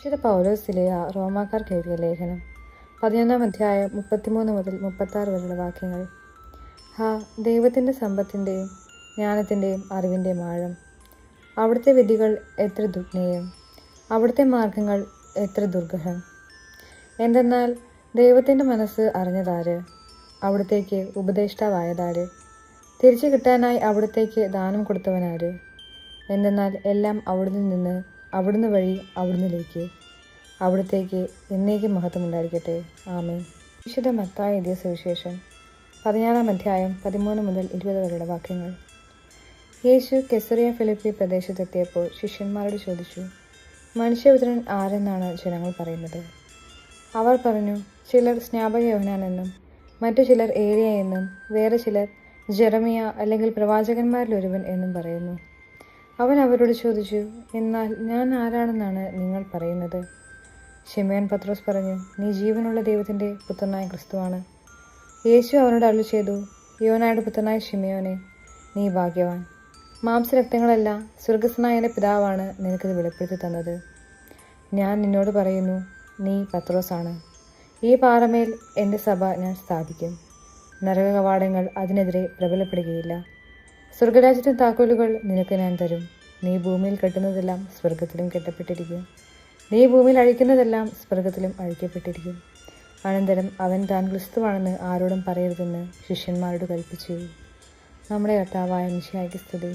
വിശുദ്ധ പൗലോസിലെയ റോമാക്കാർക്ക് എഴുതിയ ലേഖനം 11-ാം അധ്യായം 33 മുതൽ 36 വരെയുള്ള വാക്യങ്ങൾ. ദൈവത്തിൻ്റെ സമ്പത്തിൻ്റെയും ജ്ഞാനത്തിൻ്റെയും അറിവിൻ്റെയും ആഴം! അവിടുത്തെ വിധികൾ എത്ര ദുഗ്നേയം, അവിടുത്തെ മാർഗങ്ങൾ എത്ര ദുർഗഹം! എന്തെന്നാൽ ദൈവത്തിൻ്റെ മനസ്സ് അറിഞ്ഞതാര്? അവിടുത്തേക്ക് ഉപദേഷ്ടാവായതാര്? തിരിച്ചു കിട്ടാനായി അവിടുത്തേക്ക് ദാനം കൊടുത്തവനാര്? എന്തെന്നാൽ എല്ലാം അവിടുന്ന് നിന്ന്, അവിടുന്ന് വഴി, അവിടുന്നിലേക്ക്, അവിടുത്തേക്ക് എന്നേക്കും മഹത്വമുണ്ടായിരിക്കട്ടെ. ആമേൻ. വിശുദ്ധ മത്തായി എഴുതിയ സുവിശേഷം 16-ാം അധ്യായം 13 മുതൽ 20 വരെയുള്ള വാക്യങ്ങൾ. യേശു കെസറിയ ഫിലിപ്പി പ്രദേശത്തെത്തിയപ്പോൾ ശിഷ്യന്മാരോട് ചോദിച്ചു, മനുഷ്യപുത്രൻ ആരെന്നാണ് ജനങ്ങൾ പറയുന്നത്? അവർ പറഞ്ഞു, ചിലർ സ്നാപക യോഹന്നാൻ എന്നും, മറ്റു ചിലർ ഏലിയ എന്നും, വേറെ ചിലർ ജെറമിയ അല്ലെങ്കിൽ പ്രവാചകന്മാരിലൊരുവൻ എന്നും പറയുന്നു. അവൻ അവരോട് ചോദിച്ചു, എന്നാൽ ഞാൻ ആരാണെന്നാണ് നിങ്ങൾ പറയുന്നത്? ശിമയോൻ പത്രോസ് പറഞ്ഞു, നീ ജീവനുള്ള ദൈവത്തിൻ്റെ പുത്രനായ ക്രിസ്തുവാണ്. യേശു അവനോട് അരുളി ചെയ്തു, യോനായുടെ പുത്രനായ ശിമയോനെ, നീ ഭാഗ്യവാൻ. മാംസരക്തങ്ങളല്ല, സ്വർഗസ്ഥനായ എൻ്റെ പിതാവാണ് നിനക്കിത് വെളിപ്പെടുത്തി തന്നത്. ഞാൻ നിന്നോട് പറയുന്നു, നീ പത്രോസാണ്. ഈ പാറമേൽ എൻ്റെ സഭ ഞാൻ സ്ഥാപിക്കും. നരക കവാടങ്ങൾ അതിനെതിരെ പ്രബലപ്പെടുകയില്ല. സ്വർഗരാജ്യത്തിൻ്റെ താക്കോലുകൾ നിനക്ക് ഞാൻ തരും. നീ ഭൂമിയിൽ കെട്ടുന്നതെല്ലാം സ്വർഗത്തിലും കെട്ടപ്പെട്ടിരിക്കും, നീ ഭൂമിയിൽ അഴിക്കുന്നതെല്ലാം സ്വർഗത്തിലും അഴിക്കപ്പെട്ടിരിക്കും. അനന്തരം അവൻ താൻ ക്രിസ്തുവാണെന്ന് ആരോടും പറയരുതെന്ന് ശിഷ്യന്മാരോട് കൽപ്പിച്ചു. നമ്മുടെ കർത്താവായ മിശിഹായ്ക്ക് സ്തുതി.